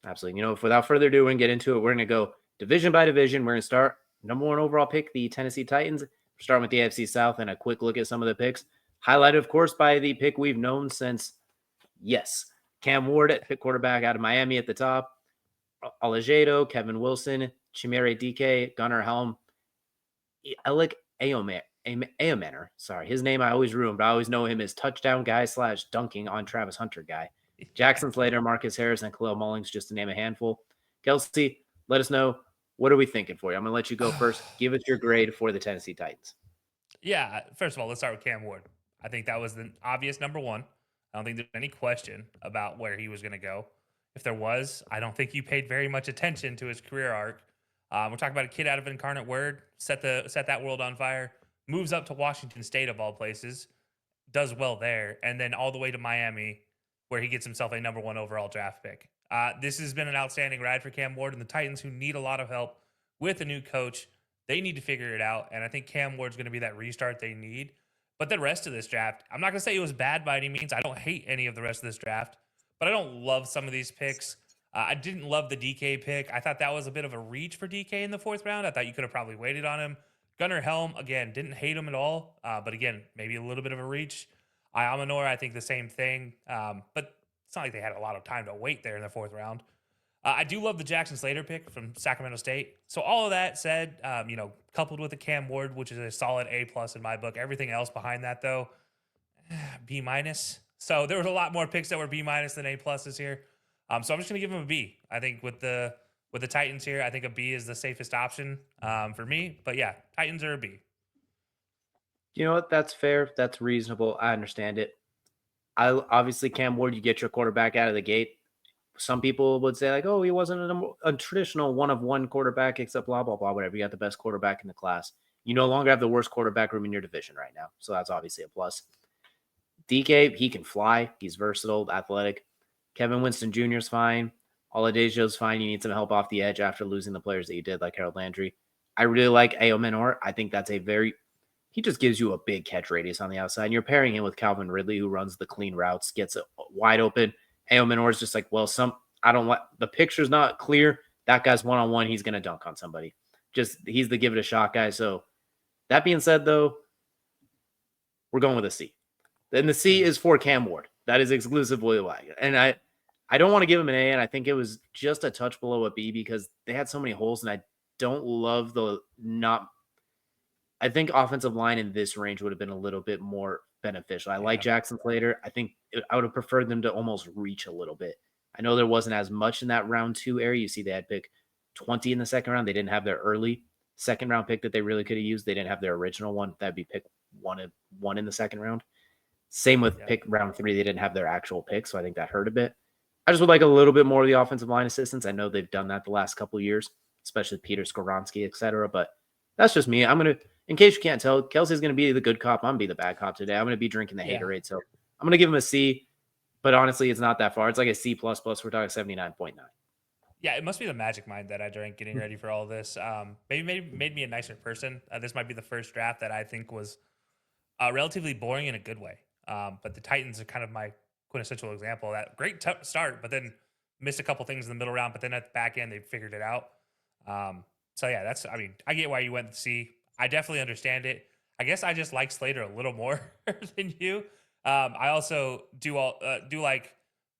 Absolutely. Without further ado, we're going to get into it. We're going to go division by division. We're going to start number one overall pick, the Tennessee Titans. We're starting with the AFC South and a quick look at some of the picks. Highlighted, of course, by the pick we've known since, Cam Ward at pick quarterback out of Miami at the top. Alejedo, Kevin Wilson, Chimere Dike, Gunnar Helm, Alec Aomaner. Sorry, his name I always ruin, but I always know him as touchdown guy / dunking on Travis Hunter guy. Jackson Slater, Marcus Harris, and Khalil Mullings, just to name a handful. Kelsey, let us know, what are we thinking for you? I'm going to let you go first. Give us your grade for the Tennessee Titans. Yeah, first of all, let's start with Cam Ward. I think that was the obvious number one. I don't think there's any question about where he was going to go. If there was, I don't think you paid very much attention to his career arc. We're talking about a kid out of Incarnate Word, set that world on fire, moves up to Washington State of all places, does well there, and then all the way to Miami, where he gets himself a number one overall draft pick. This has been an outstanding ride for Cam Ward and the Titans, who need a lot of help with a new coach. They need to figure it out, and I think Cam Ward's going to be that restart they need. But the rest of this draft, I'm not going to say it was bad by any means. I don't hate any of the rest of this draft, but I don't love some of these picks. I didn't love the DK pick. I thought that was a bit of a reach for DK in the fourth round. I thought you could have probably waited on him. Gunnar Helm, again, didn't hate him at all, but again, maybe a little bit of a reach. Amanor, I think the same thing, but it's not like they had a lot of time to wait there in the fourth round. I do love the Jackson Slater pick from Sacramento State. So all of that said, coupled with the Cam Ward, which is a solid A+ in my book. Everything else behind that, though, B-. So there was a lot more picks that were B- than A+ here. So I'm just going to give him a B. I think with the Titans here, I think a B is the safest option for me. But yeah, Titans are a B. You know what? That's fair. That's reasonable. I understand it. Obviously, Cam Ward, you get your quarterback out of the gate. Some people would say, like, oh, he wasn't a traditional one-of-one quarterback, except blah, blah, blah, whatever. You got the best quarterback in the class. You no longer have the worst quarterback room in your division right now. So that's obviously a plus. DK, he can fly. He's versatile, athletic. Kevin Winston Jr. is fine. Oladejo's fine. You need some help off the edge after losing the players that you did, like Harold Landry. I really like Aomenor. I think that's he just gives you a big catch radius on the outside. And you're pairing him with Calvin Ridley, who runs the clean routes, gets it wide open. Aomenor is just like, well, I don't like the picture's not clear. That guy's one-on-one. He's going to dunk on somebody. He's the give it a shot guy. So that being said, though, we're going with a C. Then the C is for Cam Ward. That is exclusively why. And I don't want to give him an A, and I think it was just a touch below a B because they had so many holes, and I don't love I think offensive line in this range would have been a little bit more beneficial. I like Jackson Slater. I think I would have preferred them to almost reach a little bit. I know there wasn't as much in that round 2 area. You see they had pick 20 in the second round. They didn't have their early second round pick that they really could have used. They didn't have their original one. That'd be pick one in the second round. Same with pick round 3. They didn't have their actual pick, so I think that hurt a bit. I just would like a little bit more of the offensive line assistance. I know they've done that the last couple of years, especially Peter Skoronski, et cetera, but that's just me. In case you can't tell, Kelsey's going to be the good cop. I'm going to be the bad cop today. I'm going to be drinking the haterade. So I'm going to give him a C, but honestly, it's not that far. It's like a C++. We're talking 79.9. Yeah, it must be the magic mind that I drank getting ready for all of this. Maybe made me a nicer person. This might be the first draft that I think was relatively boring in a good way. But the Titans are kind of my quintessential example of that. Great start, but then missed a couple things in the middle round. But then at the back end, they figured it out. So yeah, I get why you went to C. I definitely understand it. I guess I just like Slater a little more than you. I also do like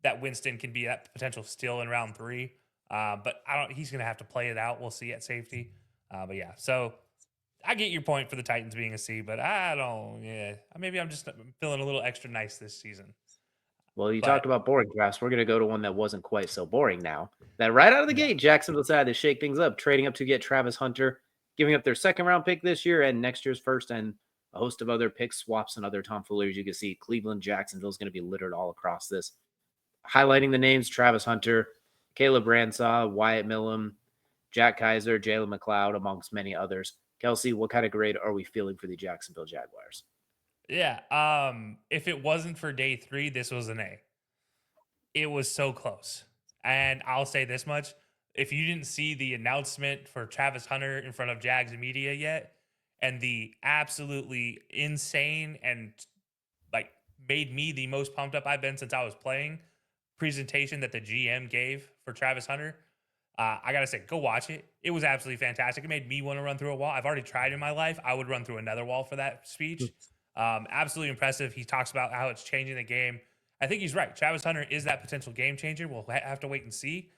that Winston can be that potential steal in round 3. But he's going to have to play it out. We'll see at safety. But yeah, so I get your point for the Titans being a C, but maybe I'm just feeling a little extra nice this season. Well, talked about boring drafts. We're going to go to one that wasn't quite so boring now. That right out of the gate, Jacksonville decided to shake things up, trading up to get Travis Hunter, giving up their second-round pick this year and next year's first, and a host of other pick swaps and other tomfooleries. You can see Cleveland, Jacksonville is going to be littered all across this. Highlighting the names, Travis Hunter, Caleb Ransaw, Wyatt Millum, Jack Kaiser, Jalen McLeod, amongst many others. Kelsey, what kind of grade are we feeling for the Jacksonville Jaguars? Yeah. If it wasn't for day 3, this was an A. It was so close. And I'll say this much. If you didn't see the announcement for Travis Hunter in front of Jags media yet, and the absolutely insane and made me the most pumped up I've been since I was playing presentation that the GM gave for Travis Hunter. I gotta say, go watch it. It was absolutely fantastic. It made me want to run through a wall. I've already tried in my life. I would run through another wall for that speech. Absolutely impressive. He talks about how it's changing the game. I think he's right. Travis Hunter is that potential game changer. We'll have to wait and see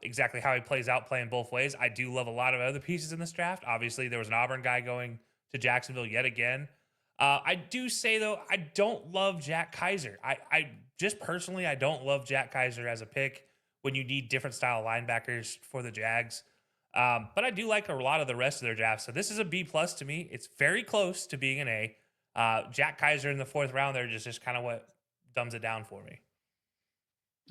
exactly how he plays out playing both ways. I do love a lot of other pieces in this draft. Obviously, there was an Auburn guy going to Jacksonville yet again. I do say though, I don't love Jack Kaiser. I just personally, I don't love Jack Kaiser as a pick when you need different style linebackers for the Jags. But I do like a lot of the rest of their drafts. So this is a B plus to me. It's very close to being an A. Jack Kaiser in the 4th round there just kind of what dumbs it down for me.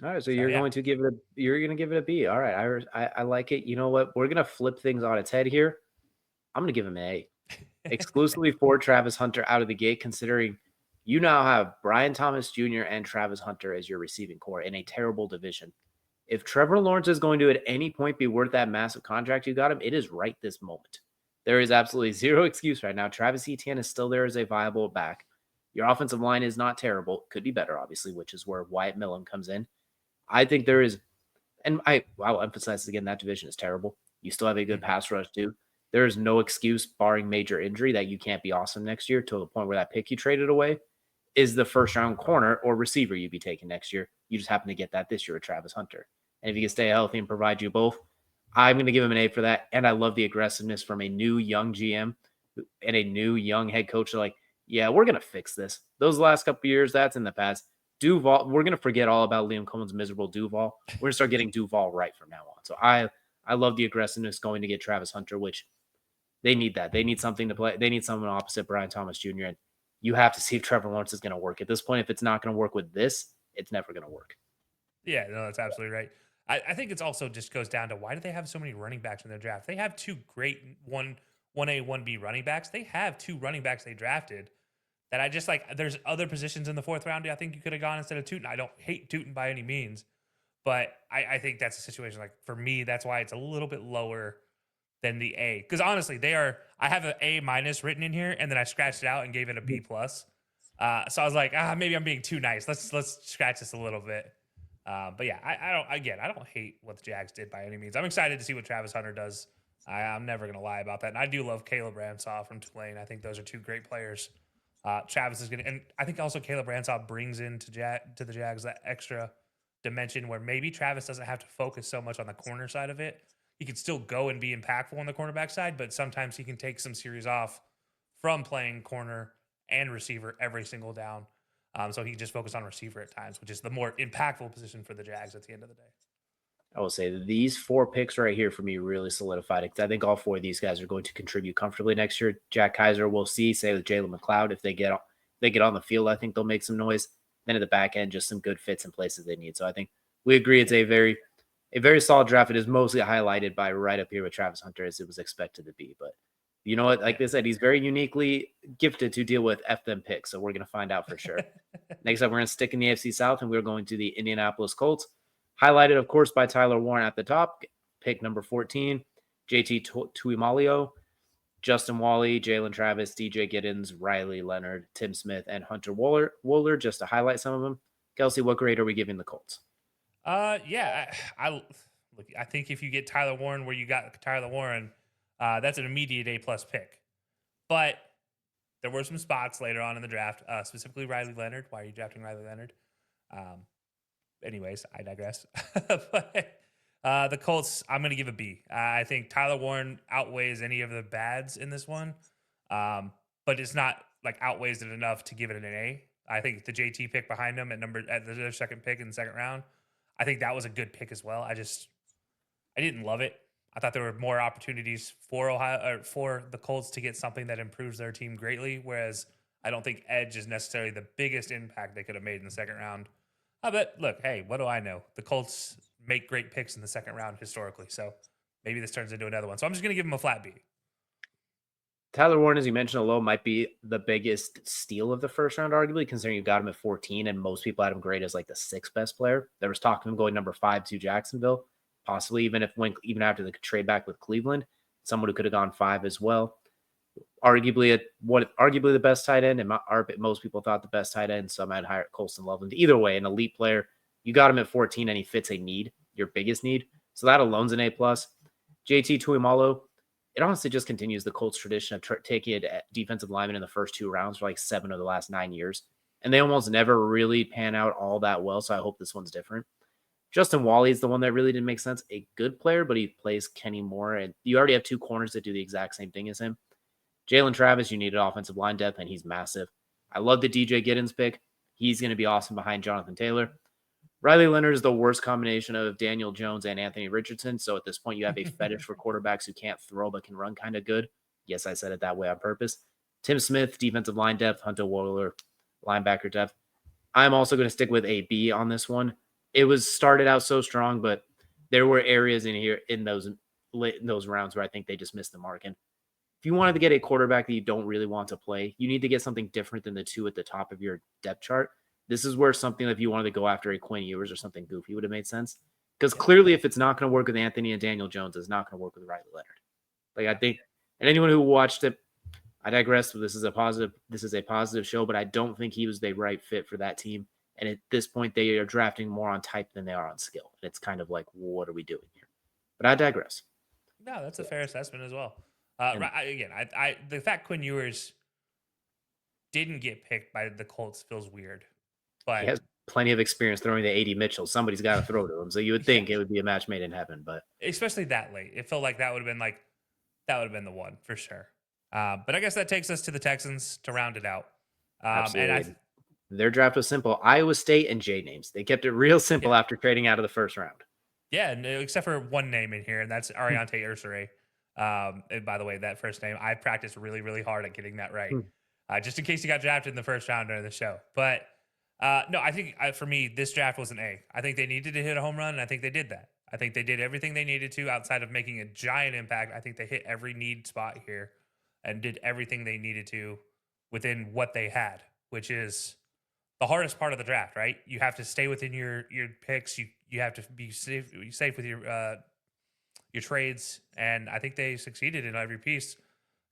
All right, so So you're yeah. going to give it a B. All right, I like it. You know what? We're gonna flip things on its head here. I'm gonna give him an A. Exclusively for Travis Hunter out of the gate, considering you now have Brian Thomas Jr. and Travis Hunter as your receiving core in a terrible division. If Trevor Lawrence is going to at any point be worth that massive contract you got him, it is right this moment. There is absolutely zero excuse right now. Travis Etienne is still there as a viable back. Your offensive line is not terrible. Could be better, obviously, which is where Wyatt Millen comes in. I think there is, and I'll emphasize again, that division is terrible. You still have a good pass rush too. There is no excuse, barring major injury, that you can't be awesome next year to the point where that pick you traded away is the first round corner or receiver you'd be taking next year. You just happen to get that this year with Travis Hunter. And if he can stay healthy and provide you both, I'm going to give him an A for that. And I love the aggressiveness from a new young GM and a new young head coach. They're like, yeah, we're going to fix this. Those last couple of years, that's in the past. Duval, we're going to forget all about Liam Cohen's miserable Duval. We're going to start getting Duval right from now on. So I love the aggressiveness going to get Travis Hunter, which they need that. They need something to play. They need someone opposite Brian Thomas Jr. And you have to see if Trevor Lawrence is going to work. At this point, if it's not going to work with this, it's never going to work. Yeah, no, that's absolutely right. I think it's also just goes down to why do they have so many running backs in their draft? They have 2 great 1A, 1B running backs. They have 2 running backs they drafted that I just like. There's other positions in the 4th round I think you could have gone instead of Tootin. I don't hate Tootin by any means, but I think that's a situation like for me, that's why it's a little bit lower than the A. Because honestly, I have an A minus written in here, and then I scratched it out and gave it a B plus. So I was like, maybe I'm being too nice. Let's scratch this a little bit. But yeah, I don't hate what the Jags did by any means. I'm excited to see what Travis Hunter does. I'm never gonna lie about that. And I do love Caleb Ransaw from Tulane. I think those are 2 great players. Travis is gonna, and I think also Caleb Ransaw brings into the Jags that extra dimension where maybe Travis doesn't have to focus so much on the corner side of it. He can still go and be impactful on the cornerback side, but sometimes he can take some series off from playing corner and receiver every single down. So he can just focus on receiver at times, which is the more impactful position for the Jags at the end of the day. I will say that these 4 picks right here for me really solidified it because I think all 4 of these guys are going to contribute comfortably next year. Jack Kaiser, we'll see. Say with Jalen McLeod, if they get on the field, I think they'll make some noise. Then at the back end, just some good fits in places they need. So I think we agree it's a very solid draft. It is mostly highlighted by right up here with Travis Hunter as it was expected to be. But you know what? Like I said, he's very uniquely gifted to deal with F them picks. So we're going to find out for sure. Next up, we're going to stick in the AFC South, and we're going to the Indianapolis Colts. Highlighted, of course, by Tyler Warren at the top, pick number 14, JT Tuimalio, Justin Wally, Jalen Travis, DJ Giddens, Riley Leonard, Tim Smith, and Hunter Wohler, just to highlight some of them. Kelsey, what grade are we giving the Colts? Yeah, I think if you get Tyler Warren where you got Tyler Warren, that's an immediate A plus pick. But there were some spots later on in the draft, specifically Riley Leonard. Why are you drafting Riley Leonard? Anyways, I digress. But the Colts, I'm going to give a B. I think Tyler Warren outweighs any of the bads in this one, but it's not like outweighs it enough to give it an A. I think the JT pick behind him at the second pick in the 2nd round, I think that was a good pick as well. I didn't love it. I thought there were more opportunities for for the Colts to get something that improves their team greatly, whereas I don't think edge is necessarily the biggest impact they could have made in the 2nd round. But look, hey, what do I know? The Colts make great picks in the 2nd round historically, so maybe this turns into another one. So I'm just going to give him a flat B. Tyler Warren, as you mentioned, alone might be the biggest steal of the 1st round, arguably, considering you got him at 14, and most people had him graded as like the 6th best player. There was talk of him going number 5 to Jacksonville, possibly even after the trade back with Cleveland, someone who could have gone 5 as well. Arguably the best tight end, and most people thought the best tight end. Some had hired Colston Loveland. Either way, an elite player. You got him at 14, and he fits a need. your biggest need. So that alone's an A+. JT Tuimalo, it honestly just continues the Colts tradition of taking a defensive lineman in the first 2 rounds for like 7 of the last 9 years. And they almost never really pan out all that well, so I hope this one's different. Justin Wally is the one that really didn't make sense. A good player, but he plays Kenny Moore, and you already have 2 corners that do the exact same thing as him. Jalen Travis, you needed offensive line depth, and he's massive. I love the DJ Giddens pick. He's going to be awesome behind Jonathan Taylor. Riley Leonard is the worst combination of Daniel Jones and Anthony Richardson, so at this point you have a fetish for quarterbacks who can't throw but can run kind of good. Yes, I said it that way on purpose. Tim Smith, defensive line depth. Hunter Wohler, linebacker depth. I'm also going to stick with a B on this one. It was started out so strong, but there were areas in here in those rounds where I think they just missed the mark. And if you wanted to get a quarterback that you don't really want to play, you need to get something different than the 2 at the top of your depth chart. This is where something, if you wanted to go after a Quinn Ewers or something goofy, would have made sense. Because clearly, if it's not going to work with Anthony and Daniel Jones, it's not going to work with Riley Leonard. Like, I think, and anyone who watched it, I digress. This is a positive show, but I don't think he was the right fit for that team. And at this point, they are drafting more on type than they are on skill. And it's kind of like, what are we doing here? But I digress. No, that's a fair assessment as well. The fact Quinn Ewers didn't get picked by the Colts feels weird. But he has plenty of experience throwing to 80 Mitchell. Somebody's got to throw to him. So you would think it would be a match made in heaven. But especially that late, it felt like that would have been the one for sure. But I guess that takes us to the Texans to round it out. Absolutely. Their draft was simple. Iowa State and J names. They kept it real simple after trading out of the first round. Yeah, except for one name in here, and that's Ariante Ursere. And by the way, that first name, I practiced really, really hard at getting that right. Just in case you got drafted in the first round during the show. But no, I think for me, this draft was an A. I think they needed to hit a home run, and I think they did that. I think they did everything they needed to outside of making a giant impact. I think they hit every need spot here and did everything they needed to within what they had, which is the hardest part of the draft, right? You have to stay within your picks. You have to be safe with your trades, and I think they succeeded in every piece.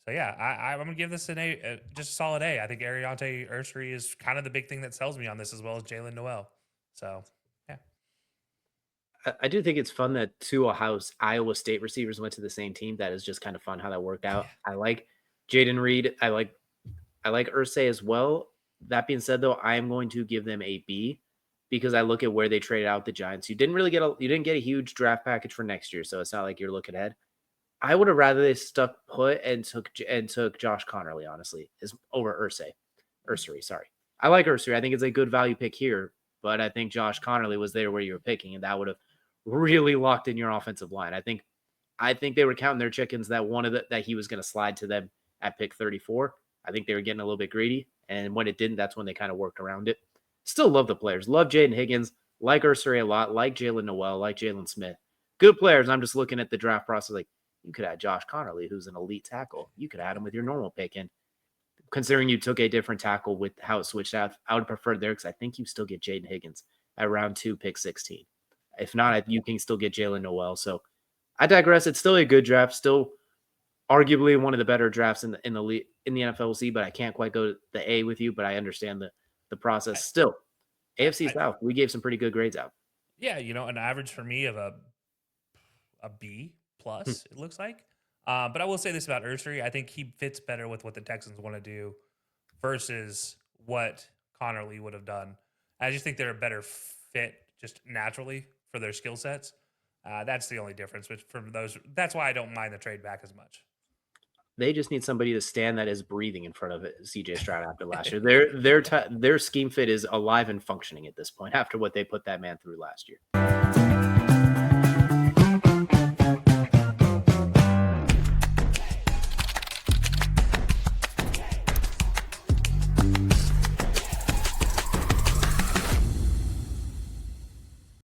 So yeah, I'm gonna give this an A, just a solid A. I think Ariante Ursary is kind of the big thing that sells me on this, as well as Jalen Noel. So yeah, I do think it's fun that 2 Iowa State receivers went to the same team. That is just kind of fun how that worked out. Yeah. I like Jaden Reed. I like Ursay as well. That being said, though, I am going to give them a B because I look at where they traded out the Giants. You didn't get a huge draft package for next year, so it's not like you're looking ahead. I would have rather they stuck put and took Josh Connerly, honestly, over Ursary. Sorry, I like Ursary. I think it's a good value pick here, but I think Josh Connerly was there where you were picking, and that would have really locked in your offensive line. I think they were counting their chickens that he was going to slide to them at pick 34. I think they were getting a little bit greedy. And when it didn't, that's when they kind of worked around it. Still love the players. Love Jaden Higgins. Like Ursary a lot. Like Jalen Noel. Like Jalen Smith. Good players. I'm just looking at the draft process like, you could add Josh Connerly, who's an elite tackle. You could add him with your normal pick. And considering you took a different tackle with how it switched out, I would have preferred there because I think you still get Jaden Higgins at round 2, pick 16. If not, you can still get Jalen Noel. So I digress. It's still a good draft. Still arguably one of the better drafts in the NFL, but I can't quite go to the A with you, but I understand the process. Still, AFC South, we gave some pretty good grades out. Yeah, an average for me of a B plus, it looks like. But I will say this about Ursary. I think he fits better with what the Texans want to do versus what Connerly would have done. I just think they're a better fit just naturally for their skill sets. That's the only difference. But that's why I don't mind the trade back as much. They just need somebody to stand that is breathing in front of it. CJ Stroud after last year. Their scheme fit is alive and functioning at this point after what they put that man through last year.